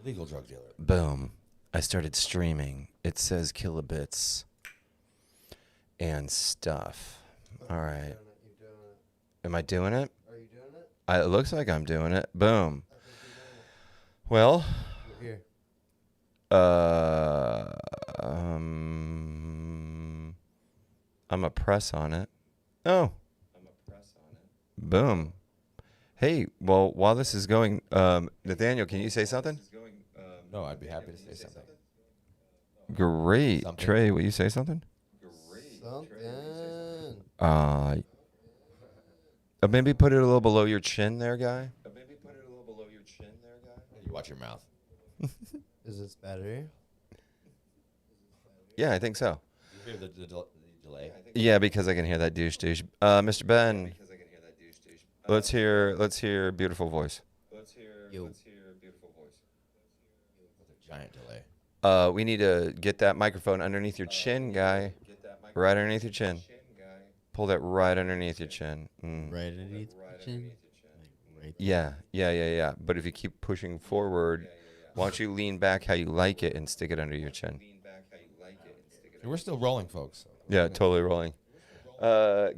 Illegal drug dealer. Boom. I started streaming. It says kilobits and stuff. All right. Am I doing it? Are you doing it? It looks like I'm doing it. Boom. Well, You're here. I'm a press on it. Oh. Boom. Hey, well, while this is going, Nathaniel, can you say something? No, I'd be happy to say something. Great. Something. Trey, will you say something? Something. Maybe put it a little below your chin there, guy. You watch your mouth. Is this better? Yeah, I think so. You hear the delay? Yeah, because I can hear that douche. Mr. Ben, let's hear beautiful voice. Yo. With a giant delay. We need to get that microphone underneath your chin, guy. Right underneath your chin. Pull that right underneath your chin. Right underneath the chin. Right. Yeah. But if you keep pushing forward, why don't you lean back how you like it and stick it under your chin? We're still rolling, folks. Yeah, totally rolling.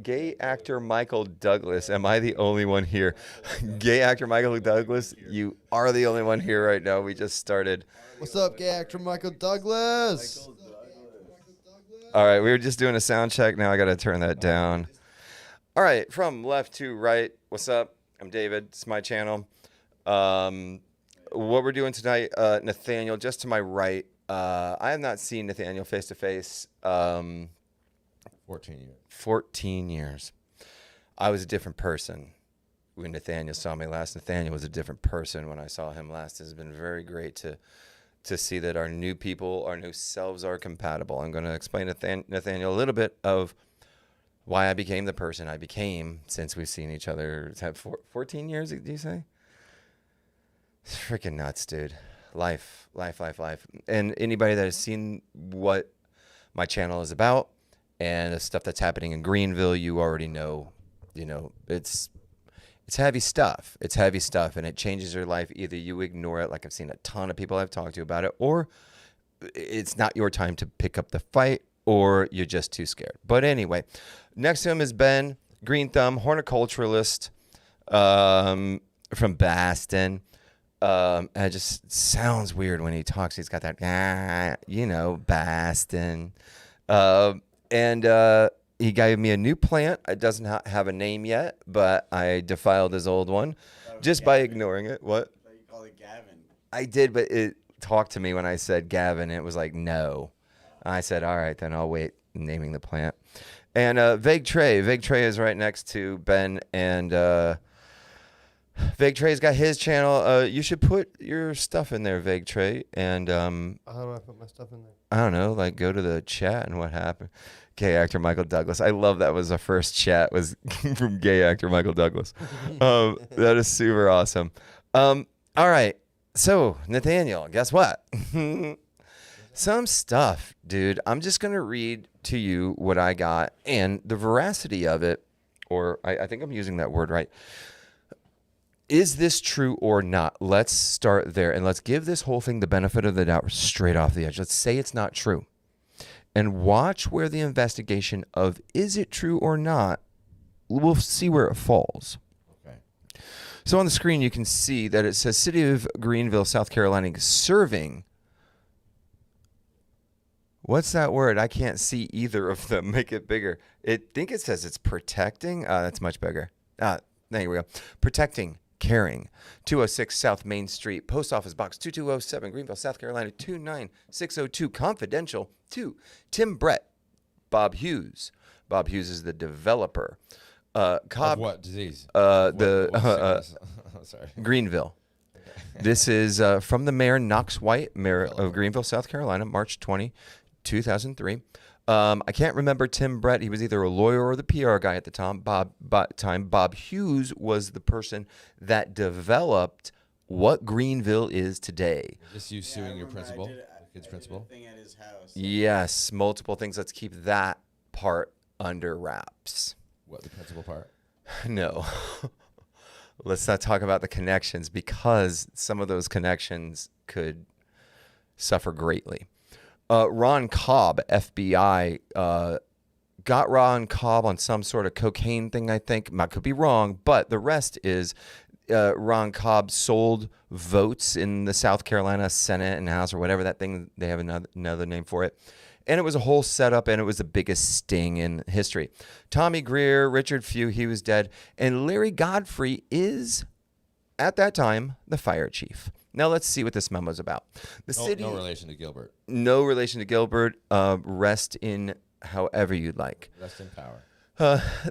Gay actor Michael Douglas. Am I the only one here? Gay actor Michael Douglas, you are the only one here right now. We just started. What's up, gay actor Michael Douglas? All right, we were just doing a sound check. Now I got to turn that down. All right, from left to right. What's up? I'm David. It's my channel. What we're doing tonight, Nathaniel, just to my right. I have not seen Nathaniel face to face. 14 years. 14 years. I was a different person when Nathaniel saw me last. Nathaniel was a different person when I saw him last. It's been very great to see that our new people, our new selves are compatible. I'm going to explain to Nathaniel a little bit of why I became the person I became since we've seen each other. 14 years, do you say? It's freaking nuts, dude. Life. And anybody that has seen what my channel is about and the stuff that's happening in Greenville, you already know, it's heavy stuff. It's heavy stuff, and it changes your life. Either you ignore it, like I've seen a ton of people I've talked to about it, or it's not your time to pick up the fight, or you're just too scared. But anyway, next to him is Ben, Green Thumb, horticulturalist from Baston. It just sounds weird when he talks. He's got that, Baston. He gave me a new plant. It doesn't have a name yet, but I defiled his old one just by ignoring it. What? You call it Gavin. I did, but it talked to me when I said Gavin. It was like, no. I said, all right, then I'll wait naming the plant. And Vague Trey. Vague Trey is right next to Ben. And Vague Trey's got his channel. You should put your stuff in there, Vague Trey. And How do I put my stuff in there? I don't know, like go to the chat and what happened. Gay actor Michael Douglas. I love that was the first chat was from gay actor Michael Douglas. That is super awesome. All right. So, Nathaniel, guess what? Some stuff, dude. I'm just going to read to you what I got and the veracity of it, or I think I'm using that word right. Is this true or not? Let's start there, and let's give this whole thing the benefit of the doubt straight off the edge. Let's say it's not true. And watch where the investigation of is it true or not, we'll see where it falls. Okay. So on the screen, you can see that it says City of Greenville, South Carolina, serving. What's that word? I can't see either of them. Make it bigger. I think it says it's protecting. That's much bigger. There we go. Protecting. Caring. 206 South Main Street, Post Office Box 2207, Greenville, South Carolina 29602. Confidential to Tim Brett, Bob Hughes. Bob Hughes is the developer. Of what disease? Sorry. Sorry. Greenville. This is from the mayor, Knox White, mayor of Greenville, South Carolina, March 20, 2003. I can't remember Tim Brett. He was either a lawyer or the PR guy at the time. Bob Hughes was the person that developed what Greenville is today. Just you suing your principal, kid's principal? Thing at his house. Yes, multiple things. Let's keep that part under wraps. What, the principal part? No. let's not talk about the connections because some of those connections could suffer greatly. Ron Cobb, FBI, got Ron Cobb on some sort of cocaine thing, I think. I could be wrong, but the rest is Ron Cobb sold votes in the South Carolina Senate and House or whatever that thing, they have another name for it. And it was a whole setup, and it was the biggest sting in history. Tommy Greer, Richard Few, he was dead. And Larry Godfrey is, at that time, the fire chief. Now let's see what this memo's about. The city, no relation to Gilbert. No relation to Gilbert. Rest in however you'd like. Rest in power.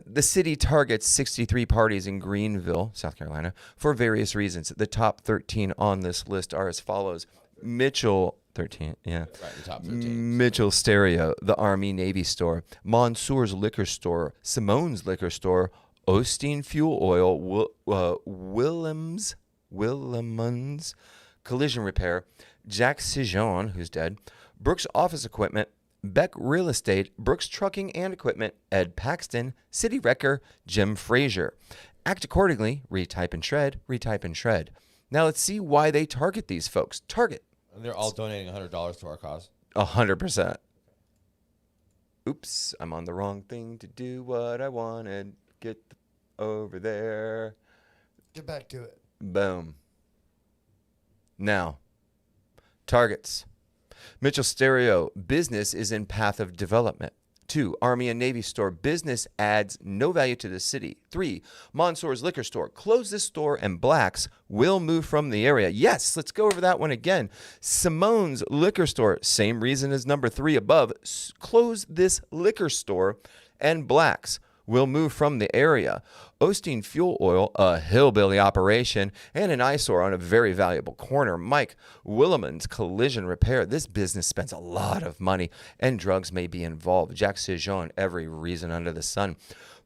The city targets 63 parties in Greenville, South Carolina, for various reasons. The top 13 on this list are as follows. Mitchell, 13, yeah. Right, the top 13. Mitchell Stereo, the Army-Navy store, Monsour's Liquor Store, Simone's Liquor Store, Osteen Fuel Oil, Willem's Collision Repair, Jack Sijon, who's dead, Brooks Office Equipment, Beck Real Estate, Brooks Trucking and Equipment, Ed Paxton, City Wrecker, Jim Frazier. Act accordingly, retype and shred, retype and shred. Now let's see why they target these folks. Target. And they're all donating $100 to our cause. 100%. Oops, I'm on the wrong thing to do what I wanted. Get over there. Get back to it. Boom. Now, targets. Mitchell Stereo, business is in path of development. 2, Army and Navy store, business adds no value to the city. 3, Monsour's Liquor Store, close this store and blacks will move from the area. Yes, let's go over that one again. Simone's Liquor Store, same reason as number 3 above. Close this liquor store and blacks will move from the area. Osteen Fuel Oil, a hillbilly operation, and an eyesore on a very valuable corner. Mike Willemans Collision Repair. This business spends a lot of money, and drugs may be involved. Jack Sijon, every reason under the sun.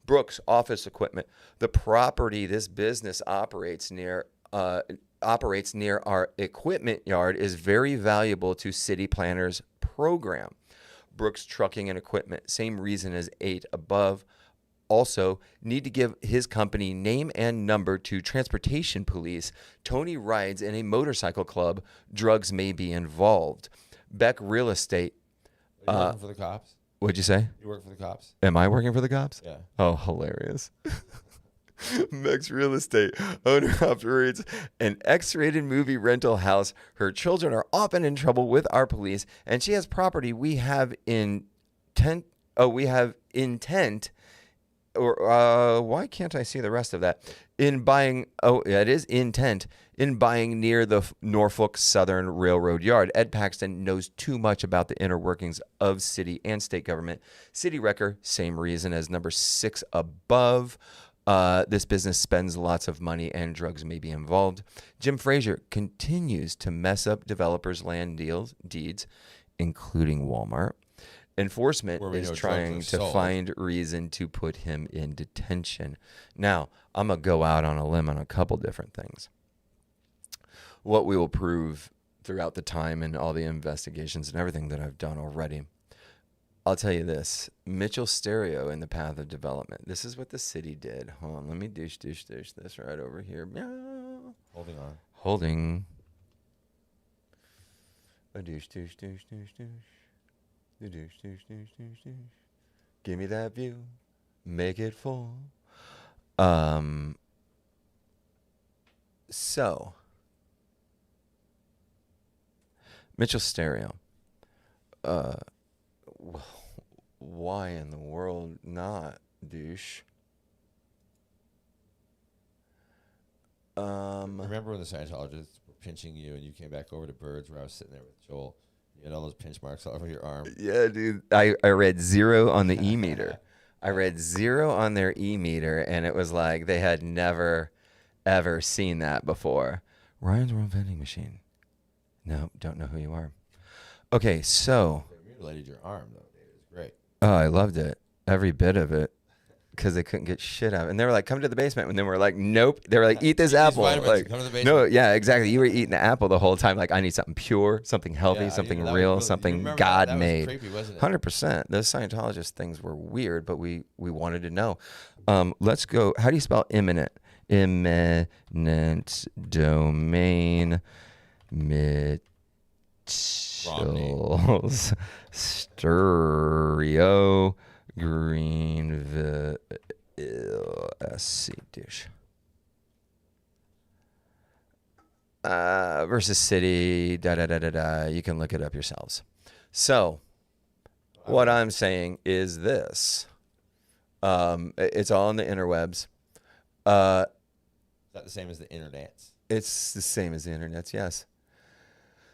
Brooks Office Equipment. The property this business operates near our equipment yard is very valuable to city planners program. Brooks Trucking and Equipment. Same reason as 8 above. Also, need to give his company name and number to transportation police. Tony rides in a motorcycle club. Drugs may be involved. Beck Real Estate. Are you working for the cops? What'd you say? You work for the cops? Am I working for the cops? Yeah. Oh, hilarious. Beck's Real Estate. Owner operates an X-rated movie rental house. Her children are often in trouble with our police, and she has property we have intent. Or why can't I see the rest of that? In buying, it is intent in buying near the Norfolk Southern Railroad Yard. Ed Paxton knows too much about the inner workings of city and state government. City Wrecker, same reason as number 6 above. This business spends lots of money and drugs may be involved. Jim Frazier continues to mess up developers' land deeds, including Walmart. Enforcement is trying to find reason to put him in detention. Now, I'm going to go out on a limb on a couple different things. What we will prove throughout the time and all the investigations and everything that I've done already. I'll tell you this. Mitchell Stereo in the path of development. This is what the city did. Hold on. Let me douche this right over here. Holding on. Holding. A douche. Give me that view. Make it full. So, Mitchell Stereo. Why in the world not, douche? Remember when the Scientologists were pinching you and you came back over to Birds where I was sitting there with Joel? You had all those pinch marks all over your arm. Yeah, dude. I read 0 on the e-meter. I read 0 on their e-meter, and it was like they had never, ever seen that before. Ryan's World Vending Machine. No, don't know who you are. Okay, so. They mutilated your arm, though, David. It was great. Oh, I loved it. Every bit of it. Because they couldn't get shit out. And they were like, come to the basement. And then we're like, nope. They were like, eat this apple. Like, come to the basement. No, yeah, exactly. You were eating the apple the whole time. Like, I need something pure, something healthy, something real, something God-made. 100%. Those Scientologist things were weird, but we wanted to know. Let's go. How do you spell imminent? eminent domain. Mitchell's Stereo Greenville SC dish. Versus City, You can look it up yourselves. So, what I'm saying is this. It's all on the interwebs. Is that the same as the internets? It's the same as the internets, yes.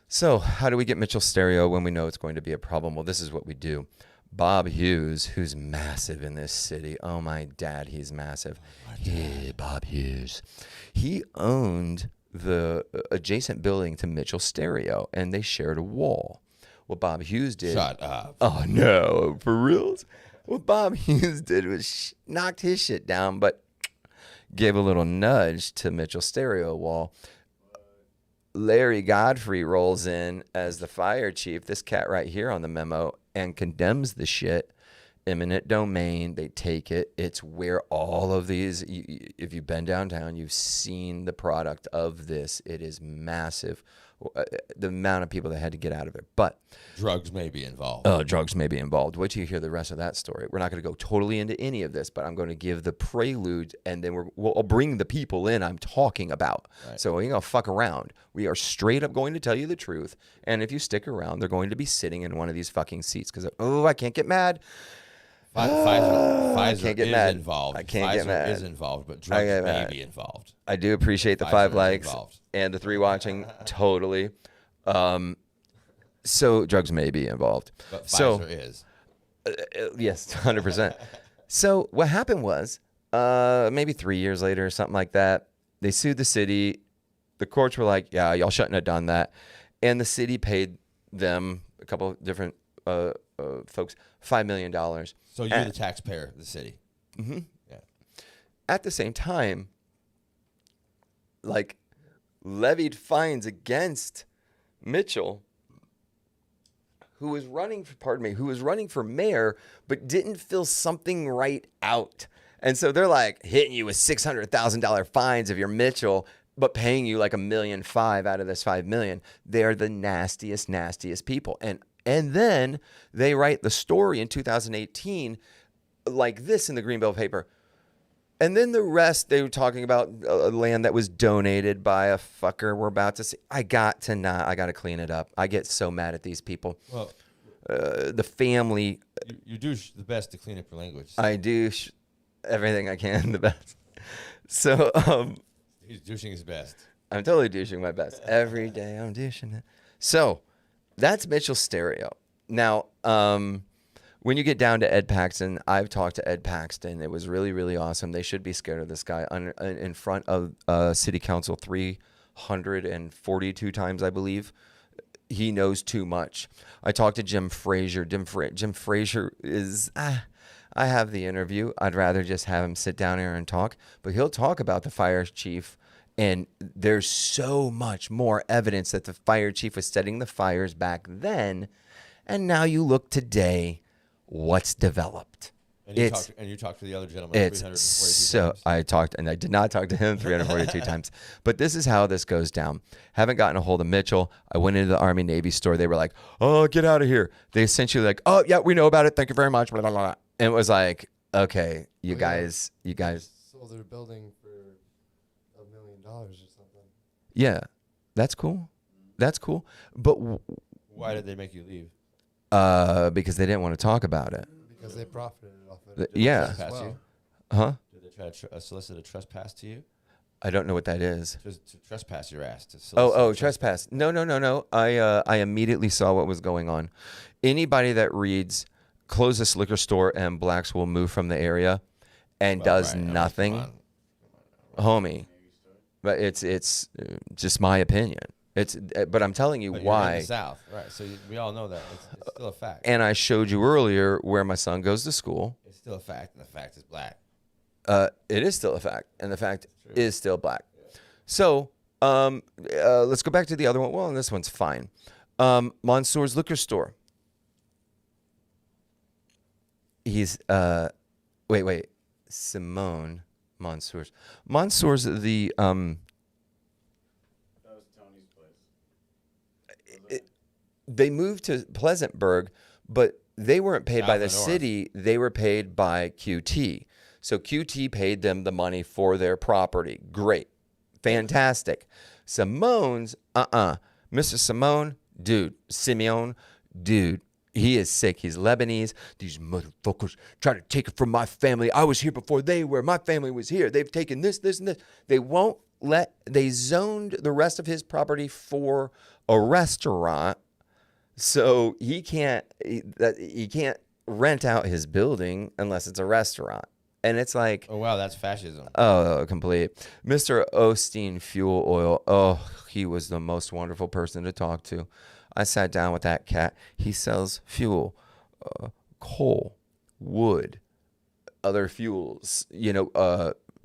So, how do we get Mitchell Stereo when we know it's going to be a problem? Well, this is what we do. Bob Hughes, who's massive in this city. Oh, my dad, he's massive. Yeah, Bob Hughes. He owned the adjacent building to Mitchell Stereo, and they shared a wall. What Bob Hughes did... Shut up. Oh, no, for reals? What Bob Hughes did was knocked his shit down, but gave a little nudge to Mitchell Stereo wall. Larry Godfrey rolls in as the fire chief, this cat right here on the memo, and condemns the shit. Eminent domain, they take it. It's where all of these, if you've been downtown, you've seen the product of this. It is massive, the amount of people that had to get out of it. But drugs may be involved. Drugs may be involved. Wait till you hear the rest of that story. We're not going to go totally into any of this, but I'm going to give the prelude, and then we'll bring the people in I'm talking about. Right. So we ain't going to fuck around. We are straight up going to tell you the truth. And if you stick around, they're going to be sitting in one of these fucking seats because, I can't get mad. Pfizer can't get is mad. involved. I can't Pfizer get mad. is involved, but drugs may be involved. I do appreciate the Pfizer 5 is likes involved. and the 3 watching. Totally. So drugs may be involved. But So Pfizer is. yes, 100%. So what happened was maybe 3 years later or something like that, they sued the city. The courts were like, yeah, y'all shouldn't have done that. And the city paid them, a couple of different folks, $5 million. So you're the taxpayer of the city. Mm-hmm. Yeah. At the same time, levied fines against Mitchell, who was running for mayor, but didn't fill something right out. And so they're like hitting you with $600,000 fines if you're Mitchell, but paying you like $1.5 million out of this $5 million. They're the nastiest people. And then they write the story in 2018 like this in the Greenville paper. And then the rest, they were talking about land that was donated by a fucker. We're about to see. I got to clean it up. I get so mad at these people. Well, the family. You do the best to clean up your language. I do everything I can the best. So he's douching his best. I'm totally douching my best. Every day I'm douching it. So that's Mitchell Stereo. Now, when you get down to Ed Paxton, I've talked to Ed Paxton. It was really, really awesome. They should be scared of this guy. In front of city council 342 times, I believe. He knows too much. I talked to Jim Frazier. Jim Frazier is... I have the interview. I'd rather just have him sit down here and talk. But he'll talk about the fire chief. And there's so much more evidence that the fire chief was setting the fires back then. And now you look today... what's developed. And you talked to the other gentleman 342 times. I talked, and I did not talk to him 342 times. But this is how this goes down. Haven't gotten a hold of Mitchell. I went into the Army Navy store. They were like, oh, get out of here. They essentially like, oh, yeah, we know about it. Thank you very much. Blah, blah, blah. And it was like, okay, you guys. Sold their building for $1 million or something. Yeah, that's cool. That's cool. But why did they make you leave? Because they didn't want to talk about it. Because they profited off of it. Yeah. Trespass you? Huh? Did they try to solicit a trespass to you? I don't know what that is. To trespass your ass. Trespass. No. I immediately saw what was going on. Anybody that reads, close this liquor store and blacks will move from the area and does nothing, homie. But it's just my opinion. But I'm telling you but why. You're in the South, right? So we all know that it's still a fact. And I showed you earlier where my son goes to school. It's still a fact, and the fact is black. It is still a fact, and the fact is still black. So let's go back to the other one. Well, this one's fine. Mansour's liquor store. He's wait. Simone Mansour's. Mansour's the That was Tony's place. they moved to Pleasantburg, but they weren't paid by South the and north. city. They were paid by QT. So QT paid them the money for their property. Great. Fantastic. Simone's, Mr. Simone, dude. Simeon, dude. He is sick. He's Lebanese. These motherfuckers try to take it from my family. I was here before they were. My family was here. They've taken this, this, and this. They zoned the rest of his property for a restaurant. So he can't rent out his building unless it's a restaurant. And it's like, Oh wow, that's fascism. oh, complete. Mr. Osteen Fuel Oil. Oh, he was the most wonderful person to talk to. I sat down with that cat. He sells fuel, coal, wood, other fuels,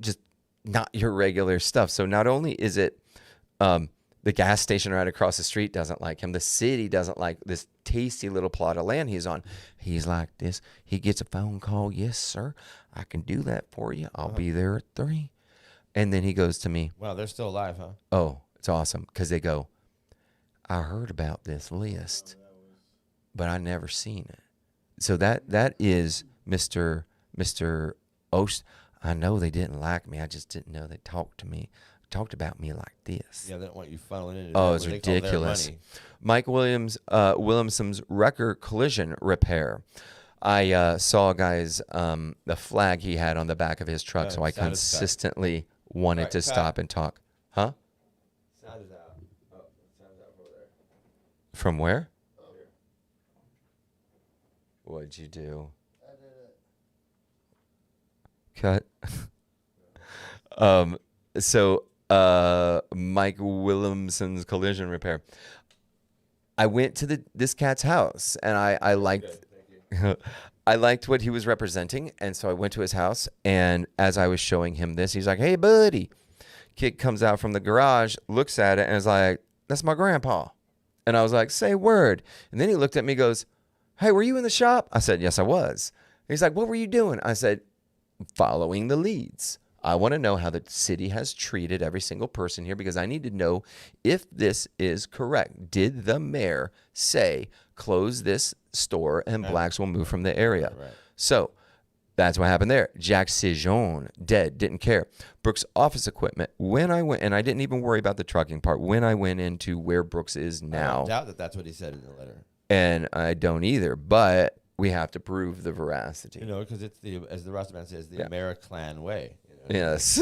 just not your regular stuff. So not only is it the gas station right across the street doesn't like him, the city doesn't like this tasty little plot of land he's on. He's like this. He gets a phone call. Yes, sir. I can do that for you. I'll be there at 3. And then he goes to me, Wow, they're still alive, huh? oh, it's awesome. Because they go, I heard about this list, but I never seen it. So that is Mr. Ost. I know they didn't like me. I just didn't know they talked about me like this. Yeah, they don't want you funneling into Oh, that, it's what they call their ridiculous. money. Mike Williamson's Wrecker Collision Repair. I saw a guy's the flag he had on the back of his truck, so I sound is cut. consistently wanted Alright, to cut. stop and talk. Huh? Sound is out. Oh, sound's out over there. From where? What'd you do? Cut. So Mike Williamson's Collision Repair. I went to this cat's house and I liked I liked what he was representing, and so I went to his house, and as I was showing him this, he's like, "Hey, buddy." Kid comes out from the garage, looks at it, and is like, "That's my grandpa." And I was like, "Say word." And then he looked at me, goes, "Hey, were you in the shop?" I said, "Yes, I was." He's like, "What were you doing?" I said, "Following the leads. I want to know how the city has treated every single person here, because I need to know if this is correct. Did the mayor say close this store and blacks will move from the area?" Right. So that's what happened there. Jack Sejon, dead, didn't care. Brooks Office Equipment. When I went, and I didn't even worry about the trucking part, when I went into where Brooks is I now, don't doubt that that's what he said in the letter. and I don't either, but we have to prove the veracity. You know, because it's as the Rastaman says, the Yeah. Americlan way. Yes.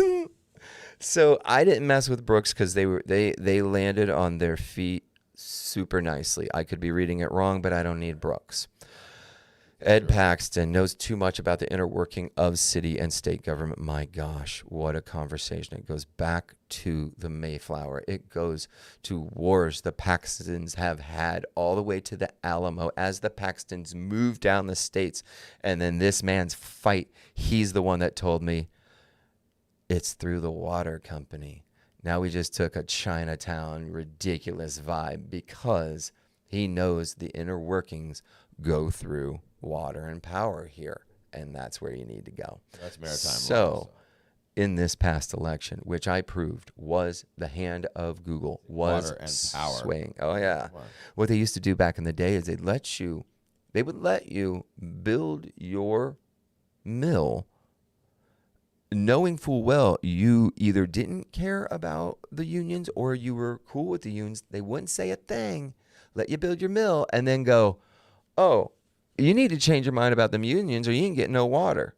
So I didn't mess with Brooks because they landed on their feet super nicely. I could be reading it wrong, but I don't need Brooks. Ed Paxton knows too much about the inner working of city and state government. My gosh, what a conversation. It goes back to the Mayflower. It goes to wars the Paxtons have had all the way to the Alamo as the Paxtons moved down the states. And then this man's fight, he's the one that told me, it's through the water company. Now we just took a Chinatown ridiculous vibe because he knows the inner workings go through water and power here, and that's where you need to go. That's maritime law. So, in this past election, which I proved was the hand of Google, was Water and power. swaying. Oh yeah. Wow. What they used to do back in the day is they would let you build your mill knowing full well you either didn't care about the unions or you were cool with the unions. They wouldn't say a thing, let you build your mill, and then go, "Oh, you need to change your mind about them unions or you ain't getting no water."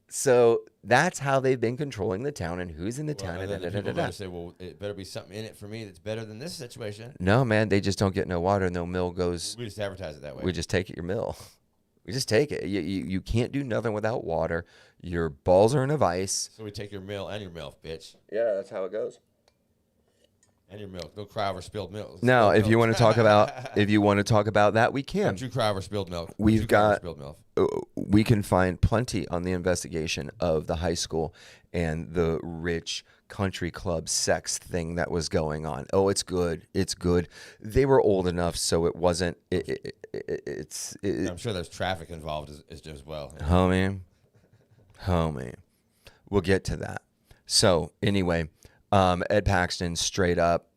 So that's how they've been controlling the town and who's in the Well, town. and and then the people da-da-da-da-da. better say, well, it better be something in it for me that's better than this situation. No, man, they just don't get no water. No mill goes, We just advertise it that way. we just take it your mill. We just take it. You can't do nothing without water. Your balls are in a vice. So we take your mill and your milk, bitch. Yeah, that's how it goes. And your milk. Don't cry over spilled milk. Now, Spilled if you milk. want to talk about that, we can. Don't you cry over spilled milk. Don't We've you cry over got- spilled milk. We can find plenty on the investigation of the high school and the rich country club sex thing that was going on. Oh, it's good. It's good. They were old enough, so it wasn't. It's I'm sure there's traffic involved as well. homie. We'll get to that. So anyway, Ed Paxton, straight up,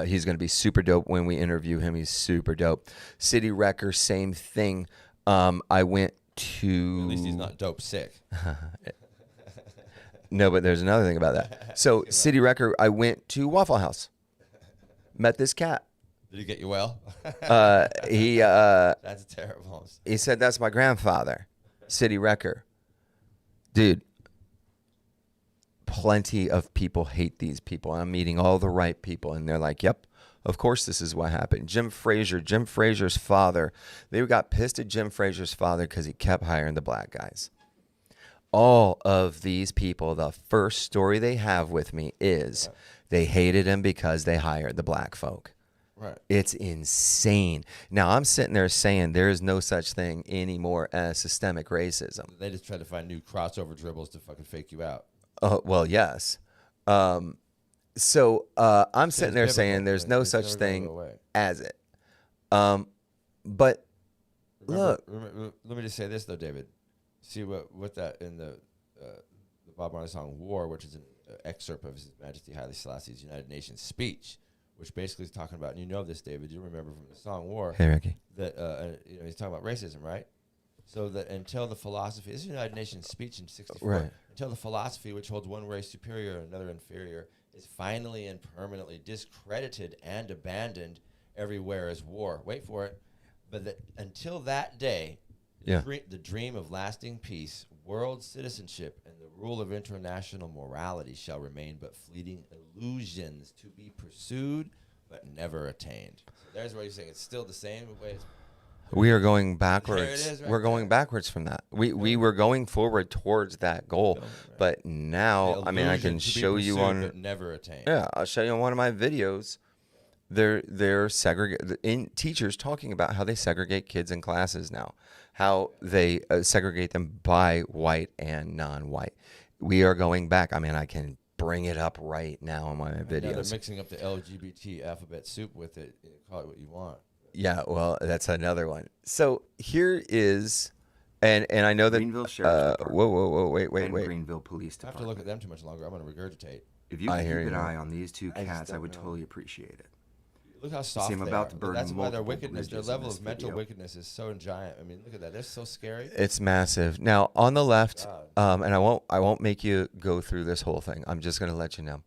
he's going to be super dope when we interview him. He's super dope. City Wrecker, same thing. I went to... At least he's not dope sick. No, but there's another thing about that. So City Wrecker, I went to Waffle House. Met this cat. Did he get you well? He That's terrible. he said, that's my grandfather, City Wrecker. Dude, plenty of people hate these people. I'm meeting all the right people, and they're like, yep, of course this is what happened. Jim Frazier's father, they got pissed at Jim Frazier's father because he kept hiring the black guys. All of these people, the first story they have with me is they hated him because they hired the black folk. Right. It's insane. Now, I'm sitting there saying there is no such thing anymore as systemic racism. They just try to find new crossover dribbles to fucking fake you out. Well, yes. So I'm sitting there biblical, saying there's but no it's such never gonna thing go away. as it. But look, Let me just say this though, David. See what that in the Bob Marley song "War," which is an excerpt of His Majesty Haile Selassie's United Nations speech, which basically is talking about, and you know this, David, you remember from the song "War," hey Ricky, that he's talking about racism, right? So that until the philosophy, this is the United Nations speech in '64, Right. until the philosophy which holds one race superior and another inferior is finally and permanently discredited and abandoned, everywhere is war. Wait for it. But that until that day, Yeah. the dream of lasting peace, world citizenship, and the rule of international morality shall remain but fleeting illusions to be pursued but never attained. So there's where you're saying it's still the same way. we are going backwards. There it is right We're going there. backwards from that. We were going forward towards that goal, Right. but now, The I mean, I illusion can to be show you pursued on. but never attained. Yeah, I'll show you on one of my videos. They're segregate in teachers talking about how they segregate kids in classes now, how they segregate them by white and non-white. We are going back. I mean, I can bring it up right now on my Now they're videos. mixing up the LGBT alphabet soup with it. You call it what you want. Yeah, well, that's another one. So here is, and I know that. Greenville Sheriff's Department Whoa, wait. and Greenville Police I have to look Department. at them too much longer. I'm going to regurgitate. If you I could hear keep you. an eye on these two I just cats, I don't would know. totally appreciate it. Look how soft I'm they about are. to burn That's why their multiple wickedness, their bridges in level this of mental video. wickedness is so giant. I mean, look at that. They're so scary. It's massive. Now on the left, God. and I won't make you go through this whole thing. I'm just going to let you know.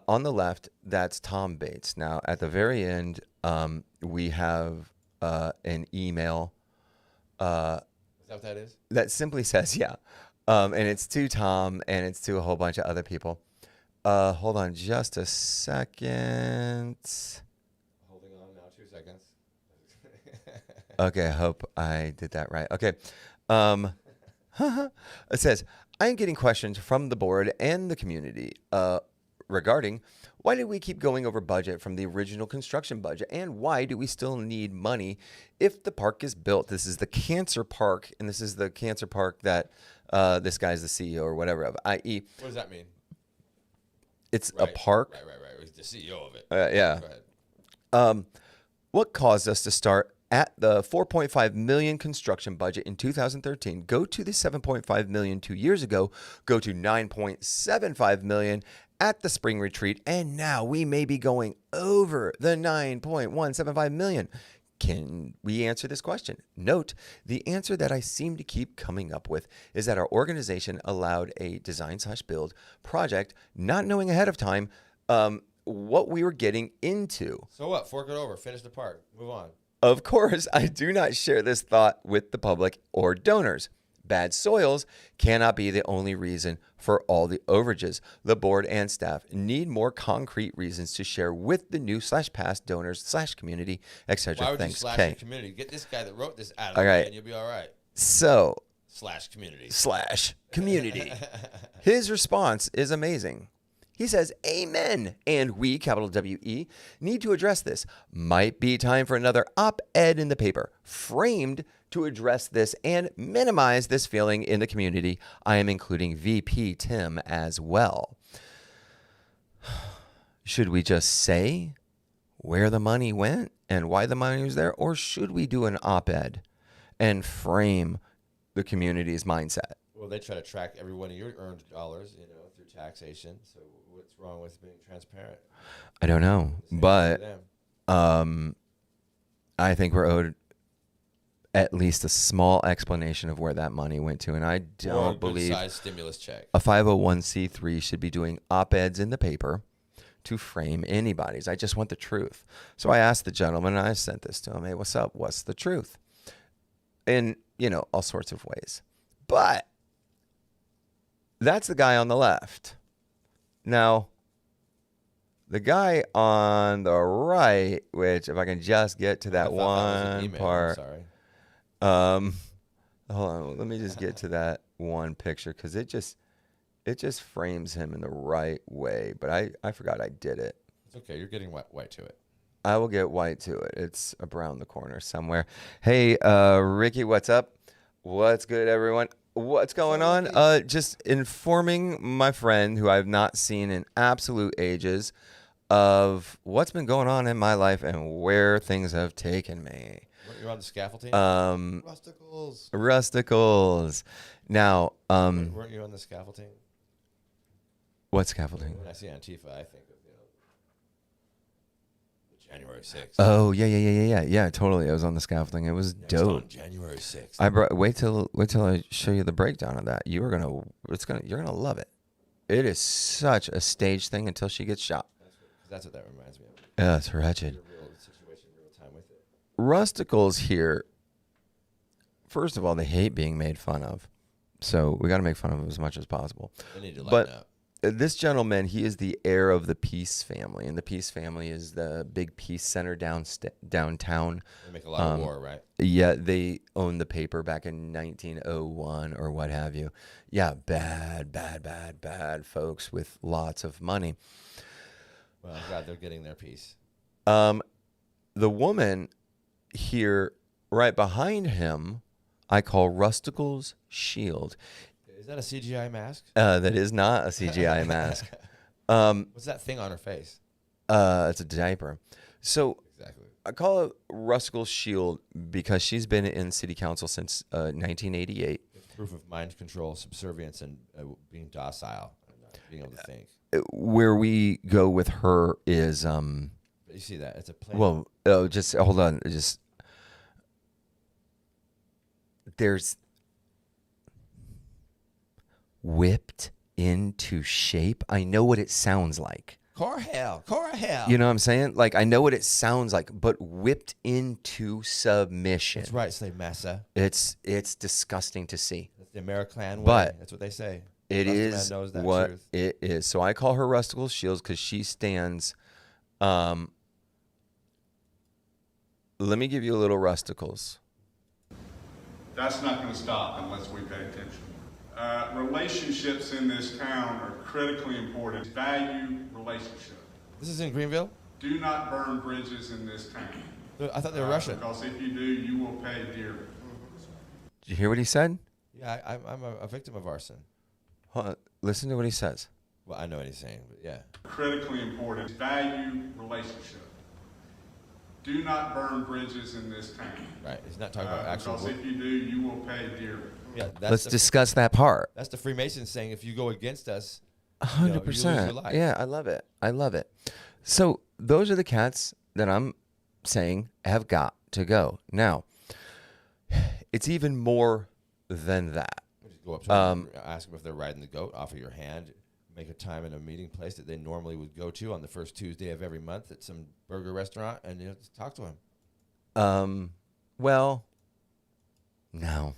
On the left, that's Tom Bates. Now at the very end, we have an email Is that what that is? that simply says, yeah, and it's to Tom and it's to a whole bunch of other people. Hold on just a second. Holding on now. 2 seconds. Okay, I hope I did that right. Okay. It says, I am getting questions from the board and the community regarding why did we keep going over budget from the original construction budget, and why do we still need money if the park is built? This is the cancer park, and this is the cancer park that this guy's the CEO or whatever of, i.e., What does that mean? it's Right, a park. Right. He's the CEO of it. Yeah. Go ahead. What caused us to start at the 4.5 million construction budget in 2013, go to the 7.5 million 2 years ago, go to 9.75 million at the spring retreat, and now we may be going over the 9.175 million? Can we answer this question? Note, the answer that I seem to keep coming up with is that our organization allowed a design/build project, not knowing ahead of time what we were getting into. So what? Fork it over. Finish the part. Move on. Of course, I do not share this thought with the public or donors. Bad soils cannot be the only reason for all the overages. The board and staff need more concrete reasons to share with the new/past donors/community, etc. Why would Thanks, you slash Kay. the community? Get this guy that wrote this out of All the way right. and you'll be all right. So, /community. /community. His response is amazing. He says, amen. And we, capital W-E, need to address this. Might be time for another op-ed in the paper, framed to address this and minimize this feeling in the community. I am including VP Tim as well. Should we just say where the money went and why the money was there? Or should we do an op-ed and frame the community's mindset? Well, they try to track every one of your earned dollars, through taxation. So what's wrong with being transparent? I don't know, Same for but them. I think we're owed at least a small explanation of where that money went to, and I Or a don't believe good-sized stimulus check. a 501c3 should be doing op-eds in the paper to frame anybody's. I just want the truth. So I asked the gentleman, and I sent this to him. Hey, what's up? What's the truth? In, all sorts of ways. But that's the guy on the left. Now, the guy on the right, which if I can just get to I that thought that was an one email, I'm part. sorry. Hold on, let me just get to that one picture because it just frames him in the right way. But I forgot I did it. It's okay. You're getting white to it. I will get white to it. It's around the corner somewhere. Hey, Ricky, what's up? What's good, everyone? What's going on? Just informing my friend who I've not seen in absolute ages of what's been going on in my life and where things have taken me. You're on the scaffolding? Rusticles. Rusticles. Now, Weren't you on the scaffolding? what scaffolding? When I see Antifa, I think of, January 6th. Oh, yeah, totally. I was on the scaffolding. It was Next on dope. January 6th. Wait till I show you the breakdown of that. You're gonna love it. It is such a stage thing until she gets shot. That's what that reminds me of. Yeah, it's wretched. Your real situation, real time with it. Rusticles here. First of all, they hate being made fun of, so we got to make fun of them as much as possible. They need to But lighten up. This gentleman, he is the heir of the Peace family, and the Peace family is the big peace center downtown. They make a lot of war, right? Yeah, they owned the paper back in 1901 or what have you. Yeah, bad folks with lots of money. Well, I'm glad they're getting their piece. The woman here, right behind him, I call Rusticle's shield. Is that a CGI mask? That is not a CGI mask. What's that thing on her face? It's a diaper. So Exactly. I call it Rusticle's shield because she's been in city council since 1988. It's proof of mind control, subservience, and being docile, and not being able to think. Where we go with her is But you see that? It's a plain. well, just hold on, there's whipped into shape. I know what it sounds like. Cora Hale. You know what I'm saying? Like, I know what it sounds like, but whipped into submission. That's right, slave massa. It's disgusting to see. That's the American way. But That's what they say. It Rustic is man knows that what truth. it is. So I call her Rusticle Shields because she stands. Let me give you a little Rusticles. That's not going to stop unless we pay attention. Relationships in this town are critically important. Value relationship. This is in Greenville? Do not burn bridges in this town. I thought they were Russian. Because if you do, you will pay dearly. Did you hear what he said? Yeah, I'm a victim of arson. Hold on. Listen to what he says. Well, I know what he's saying, but yeah. Critically important. Value relationship. Do not burn bridges in this town. Right. He's not talking about actual. Because if you do, you will pay dearly. Yeah, Let's discuss that part. That's the Freemasons saying if you go against us, 100%. Yeah, I love it. I love it. So those are the cats that I'm saying have got to go. Now, it's even more than that. just go up to them, ask them if they're riding the goat, offer your hand, make a time in a meeting place that they normally would go to on the first Tuesday of every month at some burger restaurant, and just talk to them. Well, no.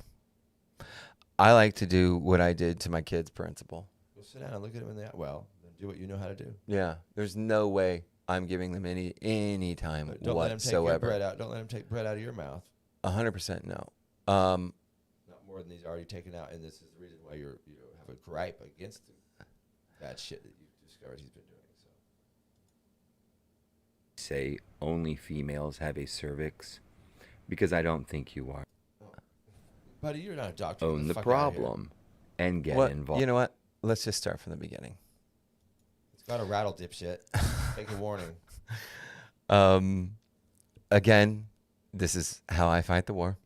I like to do what I did to my kid's principal. Go sit down and look at them in the eye. Well, then do what you know how to do. Yeah, there's no way I'm giving them any time But don't let them take your whatsoever. bread out. Don't let them take bread out of your mouth. 100% no. Not more than he's already taken out, and this is the reason why you have a gripe against the bad shit that you've discovered he's been doing. So. Say only females have a cervix, because I don't think you are. Buddy, you're not a doctor. Own Get the fuck outta here. problem and get What, involved. you know what? Let's just start from the beginning. It's got a rattle, dipshit. Take a warning. Again, this is how I fight the war.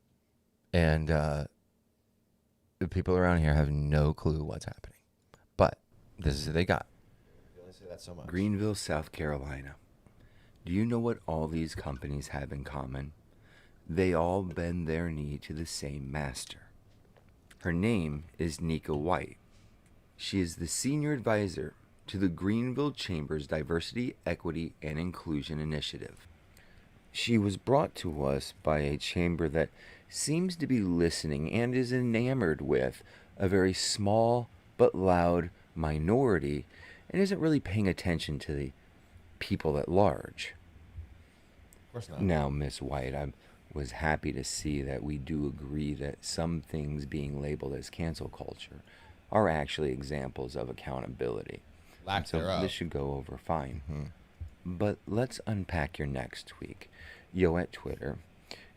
And the people around here have no clue what's happening. But this is what they got. You only say that so much. Greenville, South Carolina. Do you know what all these companies have in common? They all bend their knee to the same master. Her name is Nika White. She is the senior advisor to the Greenville Chamber's Diversity, Equity, and Inclusion Initiative. She was brought to us by a chamber that seems to be listening and is enamored with a very small but loud minority and isn't really paying attention to the people at large. Of course not. Now, Miss White, I was happy to see that we do agree that some things being labeled as cancel culture are actually examples of accountability. Lack And so thereof. this should go over fine. Mm-hmm. But let's unpack your next tweak. Yo, at Twitter,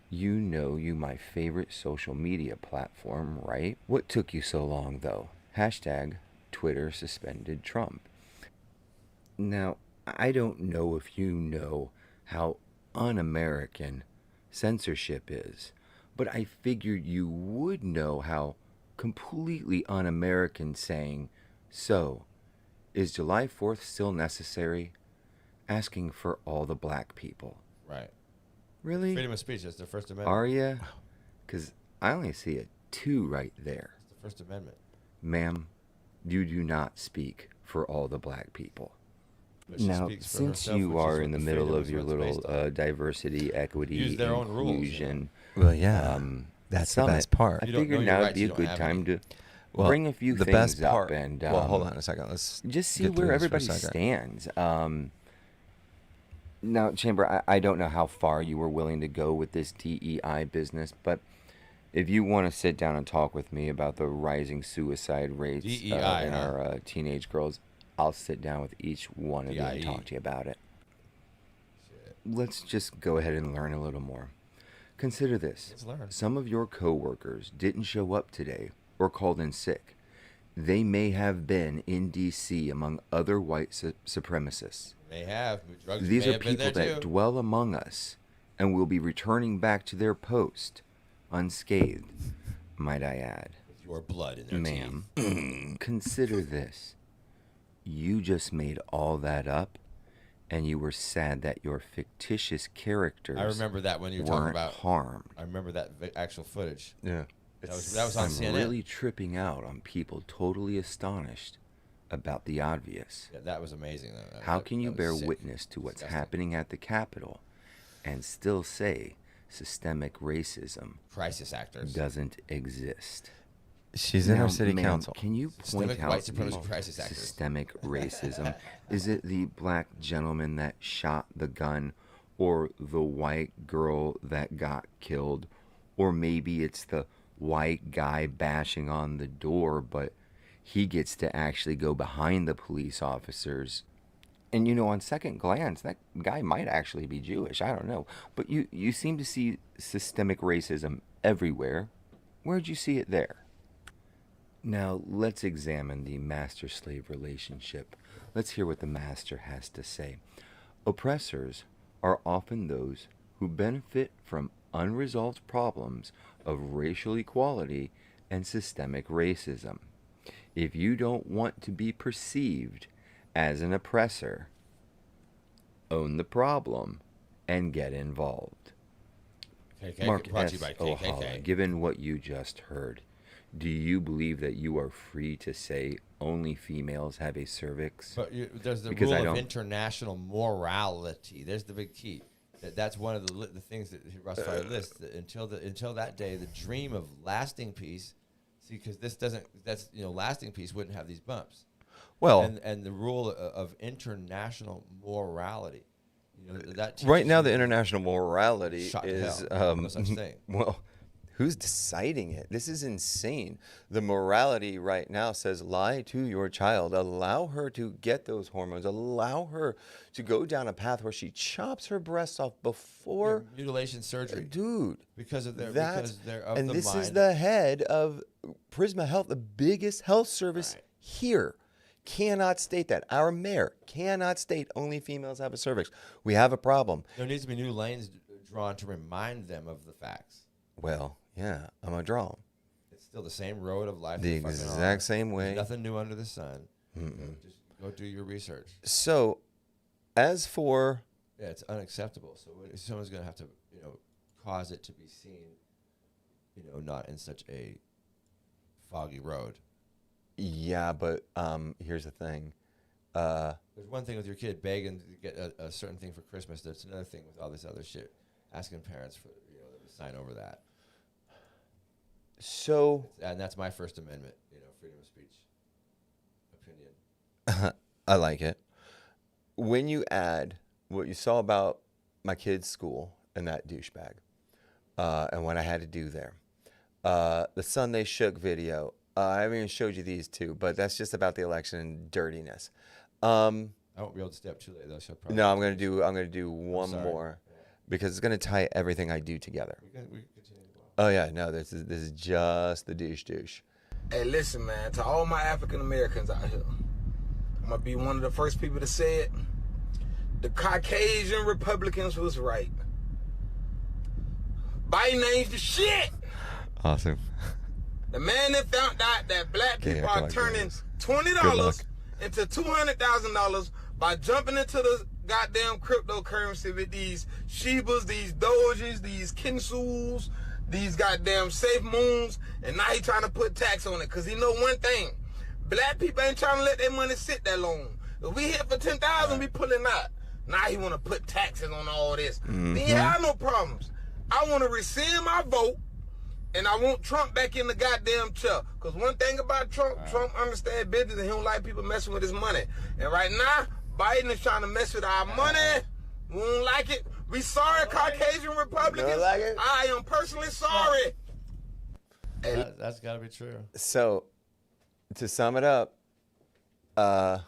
you know you my favorite social media platform, right? What took you so long, though? Hashtag Twitter suspended Trump. Now, I don't know if you know how un-American censorship is, but I figured you would know how completely un-American saying, "So, is July 4th still necessary?" asking for all the black people. Right. Really? Freedom of speech. That's the First Amendment. Are ya? Because I only see a 2 right there. It's the First Amendment. Ma'am, you do not speak for all the black people. But she Now, speaks for since herself, you which is are what in the the middle freedom of is your what's little based on. diversity, equity, Use their own rules, you know. inclusion, Well, yeah. that's the summit, best part. I You don't figured know your now would rights, be you a don't good have time any. to bring a few the things best up part. and well, hold on a second. Let's just see get through where this for a everybody second. stands. Now, Chamber, I don't know how far you were willing to go with this DEI business, but if you want to sit down and talk with me about the rising suicide rates DEI, in huh? our teenage girls, I'll sit down with each one of you and DIE. talk to you about it. Shit. Let's just go ahead and learn a little more. Consider this. Let's learn. Some of your coworkers didn't show up today or called in sick. They may have been in D.C. among other white supremacists. May have. Drugs These may are have been people there that too. dwell among us and will be returning back to their post unscathed, might I add. With your blood in their Ma'am, teeth. consider this. You just made all that up, and you were sad that your fictitious characters I remember that when you were talking weren't about. harmed. I remember that actual footage. Yeah. That was on I'm CNN. really tripping out on people totally astonished about the obvious. Yeah, that was amazing. Though. How can you that was bear sick. witness to what's Disgusting. happening at the Capitol and still say systemic racism Crisis actors. doesn't exist? She's in Now, our city ma'am, council. Can you Systemic point out white supremacy the crisis actors. systemic racism? Is it the black gentleman that shot the gun, or the white girl that got killed, or maybe it's the white guy bashing on the door, but he gets to actually go behind the police officers? And you know, on second glance, that guy might actually be Jewish. I don't know. But you seem to see systemic racism everywhere. Where'd you see it there? Now, let's examine the master-slave relationship. Let's hear what the master has to say. Oppressors are often those who benefit from unresolved problems of racial equality and systemic racism. If you don't want to be perceived as an oppressor, own the problem and get involved. KKK, Mark brought S. to you by O'Hala, KKK. given what you just heard, do you believe that you are free to say only females have a cervix? But there's the Because rule I of don't- international morality. There's the big key. That's one of the things that Russ Fire lists. That until that day, the dream of lasting peace. See, because this doesn't. That's lasting peace wouldn't have these bumps. Well, And the rule of international morality. That right teaches now you the international morality Shot to is hell. No such thing. well, who's deciding it? This is insane. The morality right now says lie to your child, allow her to get those hormones, allow her to go down a path where she chops her breasts off before mutilation surgery dude. because of their That's because they're of and the this mind. is the head of Prisma Health, the biggest health service Right. here. Cannot state that. Our mayor cannot state only females have a cervix. We have a problem. There needs to be new lanes drawn to remind them of the facts. Well, yeah, I'm gonna draw 'em. still the same road of life. The you fucking exact are. same way. There's nothing new under the sun. Mm-mm. Just go do your research. So, as for Yeah, it's unacceptable. So someone's gonna have to, cause it to be seen, not in such a foggy road. yeah, but here's the thing. There's one thing with your kid begging to get a certain thing for Christmas. There's another thing with all this other shit. Asking parents for them to sign over that. So And that's my First Amendment, freedom of speech opinion. I like it. When you add what you saw about my kid's school and that douchebag, and what I had to do there, the Sunday Shook video. I haven't even showed you these two, but that's just about the election and dirtiness. I won't be able to stay up too late though. So probably No, I'm gonna do one sorry. more because it's gonna tie everything I do together. we can continue. Oh yeah, no, this is just the douche. Hey, listen, man, to all my African Americans out here, I'm gonna be one of the first people to say it. The Caucasian Republicans was right. Biden ain't the shit. Awesome. The man that found out that black Okay, people I are like turning this. $20 luck. into $200,000 by jumping into the goddamn cryptocurrency with these Shibas, these Doges, these Kinsus, these goddamn Safe Moons, and now he trying to put tax on it because he know one thing. Black people ain't trying to let their money sit that long. If we hit for 10,000, we pulling out. Now he want to put taxes on all this. Then you have no problems. I want to rescind my vote, and I want Trump back in the goddamn chair. Because one thing about Trump, Trump understands business, and he don't like people messing with his money. And right now, Biden is trying to mess with our money. We don't like it. We sorry, Caucasian Republicans. Don't like it? I am personally sorry. That's got to be true. So, to sum it up, that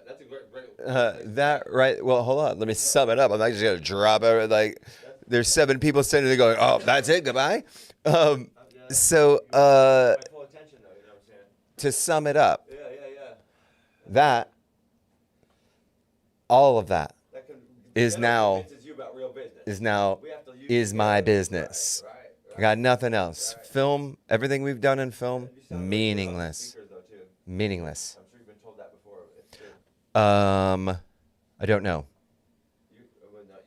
That's a great. that right. Well, hold on. Let me sum it up. I'm not just gonna drop it. Like, there's 7 people sitting there going, "Oh, that's it. Goodbye." So, Full attention though. You know what I'm saying? to sum it up, Yeah. that all of that That can, is now you about real business. is my business. I got nothing else. Film, everything we've done in film, meaningless. Meaningless. I'm sure you've been told that before. It's true. I don't know. You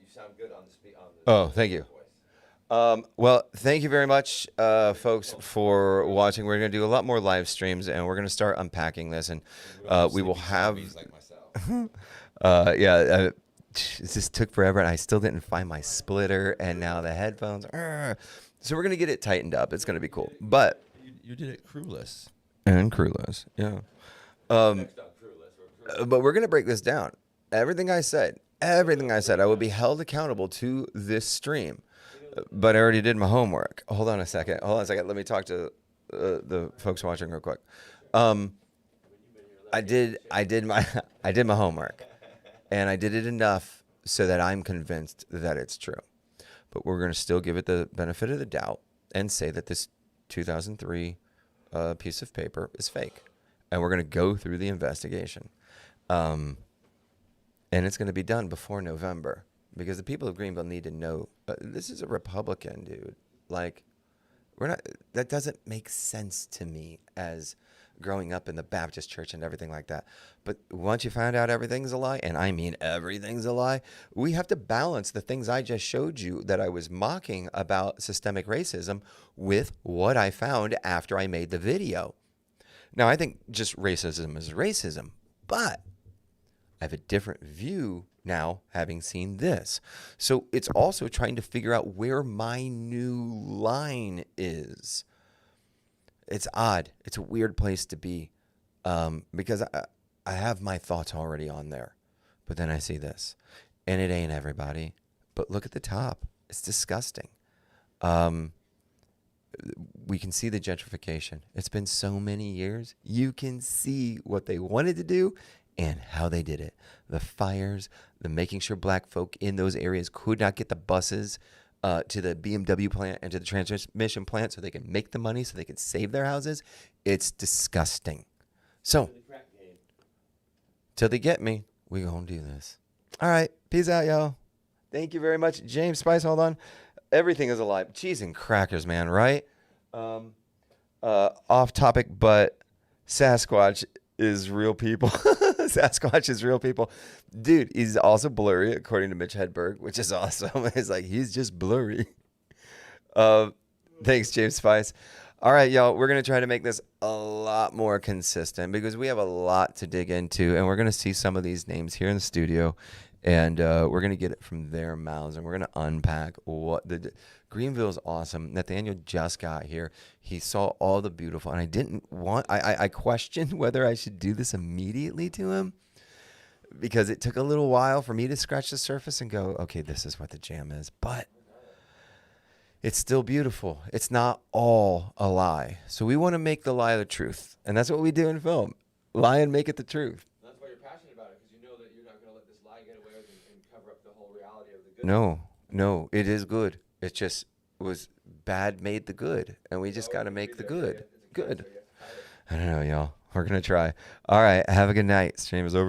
sound good on the speak. Oh, thank you. Well, thank you very much, folks, for watching. We're going to do a lot more live streams, and we're going to start unpacking this, and we will have. Like myself. It just took forever, and I still didn't find my splitter, and now the headphones. So we're going to get it tightened up. It's going to be cool, but You did it crewless. and crewless, yeah. But we're going to break this down. Everything I said, I will be held accountable to this stream. But I already did my homework. Hold on a second. Let me talk to the folks watching real quick. I did my homework, and I did it enough so that I'm convinced that it's true. But we're going to still give it the benefit of the doubt and say that this 2003 piece of paper is fake, and we're going to go through the investigation, and it's going to be done before November. Because the people of Greenville need to know this is a Republican, dude. Like, that doesn't make sense to me as growing up in the Baptist church and everything like that. But once you find out everything's a lie, and I mean everything's a lie, we have to balance the things I just showed you that I was mocking about systemic racism with what I found after I made the video. Now, I think just racism is racism, but I have a different view now, having seen this. So it's also trying to figure out where my new line is. It's odd. It's a weird place to be, because I have my thoughts already on there. But then I see this, and it ain't everybody. But look at the top. It's disgusting. We can see the gentrification. It's been so many years. You can see what they wanted to do and how they did it. The fires, the making sure black folk in those areas could not get the buses to the BMW plant and to the transmission plant so they can make the money, so they can save their houses. It's disgusting. So, till they get me, we gonna do this. All right. Peace out, y'all. Thank you very much. James Spice, hold on. everything is a lie. Cheese and crackers, man, right? Off topic, but Sasquatch is real people. Sasquatch is real people. Dude, he's also blurry, according to Mitch Hedberg, which is awesome. It's like, he's just blurry. Thanks, James Spice. All right, y'all, we're going to try to make this a lot more consistent because we have a lot to dig into, and we're going to see some of these names here in the studio, and we're going to get it from their mouths, and we're going to unpack what Greenville's awesome. Nathaniel just got here. He saw all the beautiful, and I questioned whether I should do this immediately to him because it took a little while for me to scratch the surface and go, okay, this is what the jam is, but it's still beautiful. It's not all a lie. So we want to make the lie the truth. And that's what we do in film. Lie and make it the truth. That's why you're passionate about it, because you know that you're not going to let this lie get away with and cover up the whole reality of the good. No, it is good. It just was bad made the good. And we just got to make the good. Good. I don't know, y'all. We're going to try. All right. Have a good night. Stream is over.